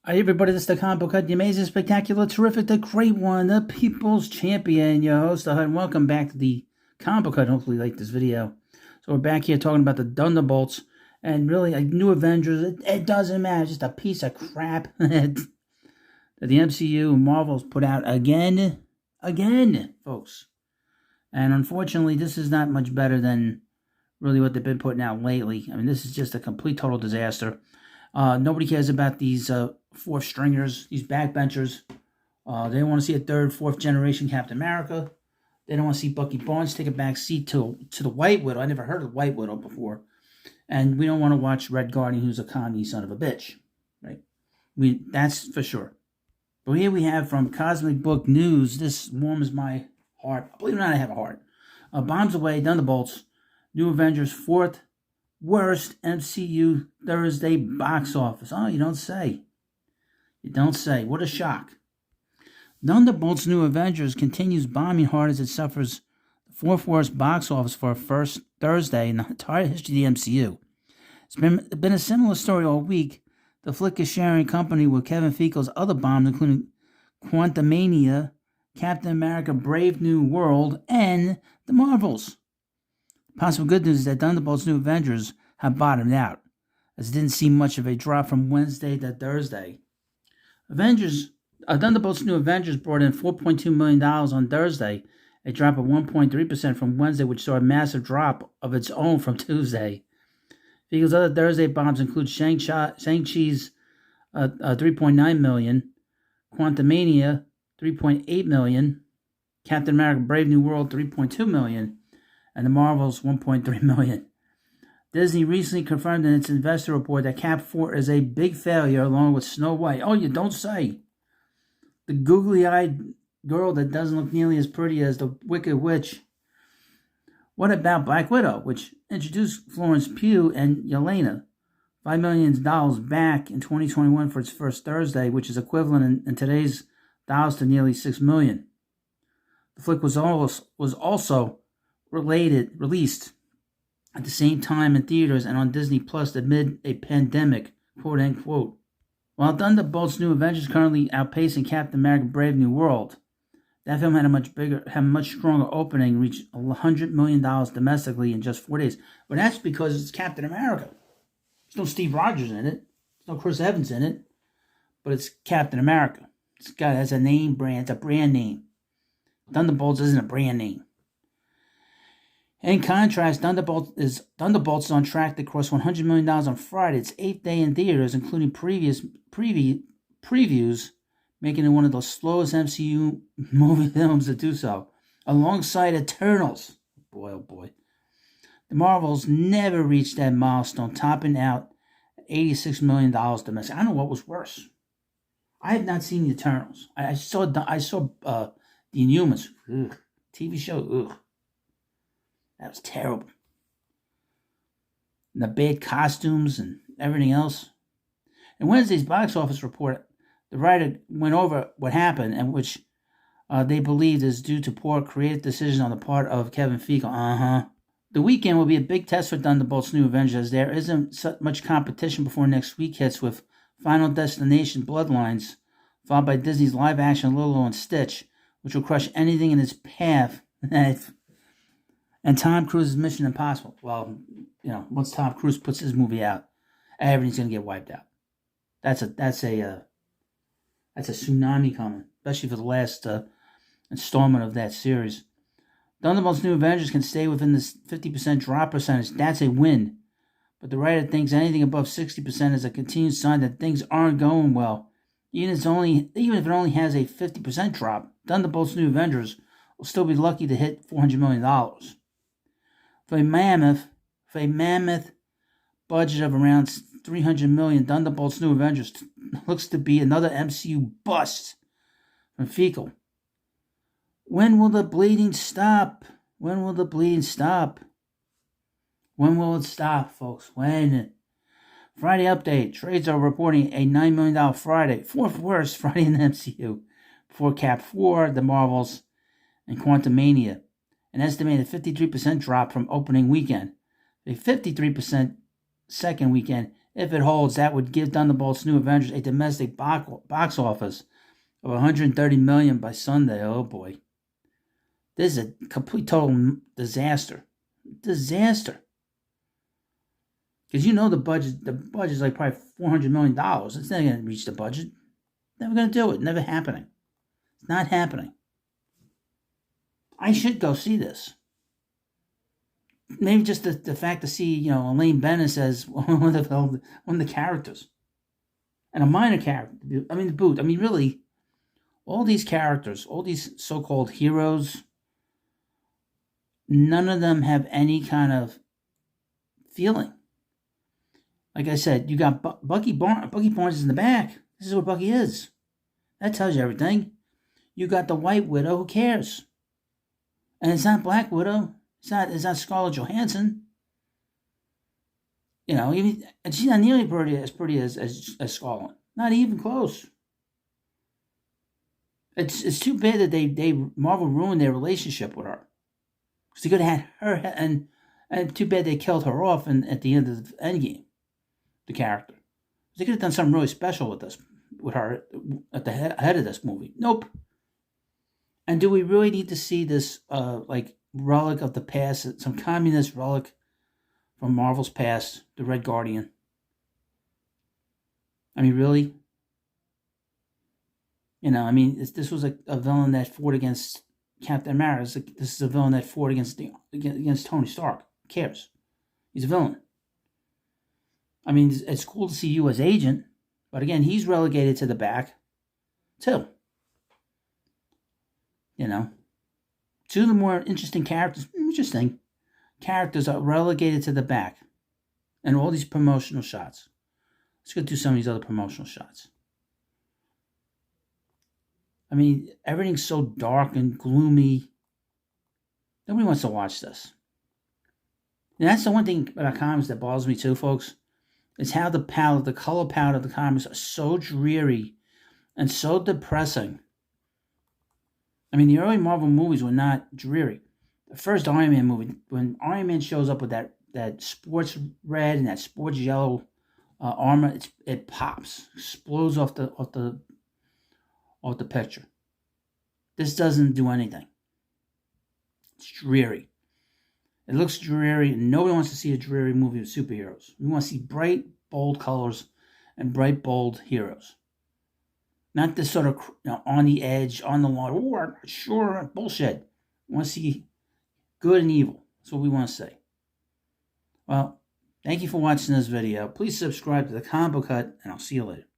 Hi everybody, this is the Comic Book Hut, the amazing, spectacular, terrific, the great one, the people's champion, your host, the Hut, and welcome back to the Comic Book Hut. Hopefully you like this video. So we're back here talking about the Thunderbolts, and really, like New Avengers, it doesn't matter, it's just a piece of crap that the MCU and Marvel's put out again, folks. And unfortunately, this is not much better than really what they've been putting out lately. I mean, this is just a complete, total disaster. Nobody cares about these fourth stringers, these backbenchers. They don't want to see a third, fourth generation Captain America. They don't want to see Bucky Barnes take a back seat to the White Widow. I never heard of the White Widow before. And we don't want to watch Red Guardian, who's a commie son of a bitch. Right? That's for sure. But here we have from Cosmic Book News. This warms my heart. Believe it or not, I have a heart. Bombs away, Thunderbolts, New Avengers, fourth worst MCU Thursday box office. Oh, you don't say. You don't say. What a shock. Thunderbolts New Avengers continues bombing hard as it suffers the fourth worst box office for a first Thursday in the entire history of the MCU. It's been a similar story all week. The flick is sharing company with Kevin Feigel's other bombs, including Quantumania, Captain America Brave New World, and The Marvels. Possible good news is that Thunderbolts New Avengers have bottomed out, as it didn't see much of a drop from Wednesday to Thursday. Thunderbolts New Avengers brought in $4.2 million on Thursday, a drop of 1.3% from Wednesday, which saw a massive drop of its own from Tuesday. Feigel's other Thursday bombs include Shang-Chi's $3.9 million, Quantumania $3.8 million, Captain America Brave New World $3.2 million, and The Marvels $1.3 million. Disney recently confirmed in its investor report that Cap 4 is a big failure along with Snow White. Oh, you don't say. The googly-eyed girl that doesn't look nearly as pretty as the Wicked Witch. What about Black Widow, which introduced Florence Pugh and Yelena? $5 million back in 2021 for its first Thursday, which is equivalent in today's dollars to nearly $6 million. The flick was also released at the same time in theaters and on Disney Plus amid a pandemic, quote unquote. While Thunderbolts New Avengers currently outpacing Captain America Brave New World, that film had a much stronger opening, reached $100 million domestically in just 4 days. But that's because it's Captain America. There's no Steve Rogers in it. There's no Chris Evans in it. But it's Captain America. This guy has a name brand. It's a brand name. Thunderbolts isn't a brand name. In contrast, Thunderbolts is on track to cross $100 million on Friday. Its eighth day in theaters, including previous previews, making it one of the slowest MCU movie films to do so, alongside Eternals. Boy, oh boy. The Marvels never reached that milestone, topping out $86 million domestic. I don't know what was worse. I have not seen the Eternals. I saw the Inhumans. Ugh. TV show. Ugh. That was terrible. And the bad costumes and everything else. In Wednesday's box office report, the writer went over what happened and which they believed is due to poor creative decisions on the part of Kevin Feige. The weekend will be a big test for Thunderbolts New Avengers, as there isn't much competition before next week hits with Final Destination Bloodlines, followed by Disney's live-action Lilo and Stitch, which will crush anything in its path. And Tom Cruise's Mission Impossible. Well, once Tom Cruise puts his movie out, everything's gonna get wiped out. That's a tsunami coming, especially for the last installment of that series. Thunderbolts New Avengers can stay within this 50% drop percentage. That's a win. But the writer thinks anything above 60% is a continued sign that things aren't going well. Even if it only has a 50% drop, Thunderbolts New Avengers will still be lucky to hit $400 million. For a mammoth budget of around $300 million, Thunderbolts New Avengers looks to be another MCU bust from Feigl. When will the bleeding stop? When will the bleeding stop? When will it stop, folks? When? Friday update. Trades are reporting a $9 million Friday, fourth worst Friday in the MCU, before Cap 4, The Marvels, and Quantumania. An estimated 53% drop from opening weekend. A 53% second weekend If it holds, that would give Thunderbolts New Avengers a domestic box office of $130 million by Sunday. Oh boy. This is a complete total disaster. Disaster. Because you know the budget's like probably $400 million. It's never going to reach the budget. Never going to do it. Never happening. It's not happening. I should go see this. Maybe just the fact to see, Elaine Bennett as one of the characters. And a minor character. I mean, really, all these characters, all these so-called heroes, none of them have any kind of feeling. Like I said, you got Bucky Barnes is in the back. This is what Bucky is. That tells you everything. You got the White Widow. Who cares? And it's not Black Widow. It's not Scarlett Johansson. And she's not nearly as pretty as Scarlett. Not even close. It's too bad that they Marvel ruined their relationship with her. Because they could have had her, and too bad they killed her off at the end of the Endgame. The character. They could have done something really special with her at the head of this movie. Nope. And do we really need to see this relic of the past, some communist relic from Marvel's past, the Red Guardian? I mean, really? This was a villain that fought against Captain America. This is a villain that fought against Tony Stark. Who cares? He's a villain. I mean, it's cool to see you as Agent, but again, he's relegated to the back, too. Two of the more interesting characters are relegated to the back. And all these promotional shots. Let's go do some of these other promotional shots. I mean, everything's so dark and gloomy. Nobody wants to watch this. And that's the one thing about comics that bothers me too, folks. Is how the color palette of the comics are so dreary and so depressing. I mean, the early Marvel movies were not dreary. The first Iron Man movie, when Iron Man shows up with that sports red and that sports yellow armor, it pops, explodes off the picture. This doesn't do anything. It's dreary. It looks dreary, and nobody wants to see a dreary movie with superheroes. We want to see bright, bold colors and bright, bold heroes. Not this sort of on the edge, on the line, I'm not sure, bullshit. We want to see good and evil. That's what we want to see. Well, thank you for watching this video. Please subscribe to the Comic Book Hut, and I'll see you later.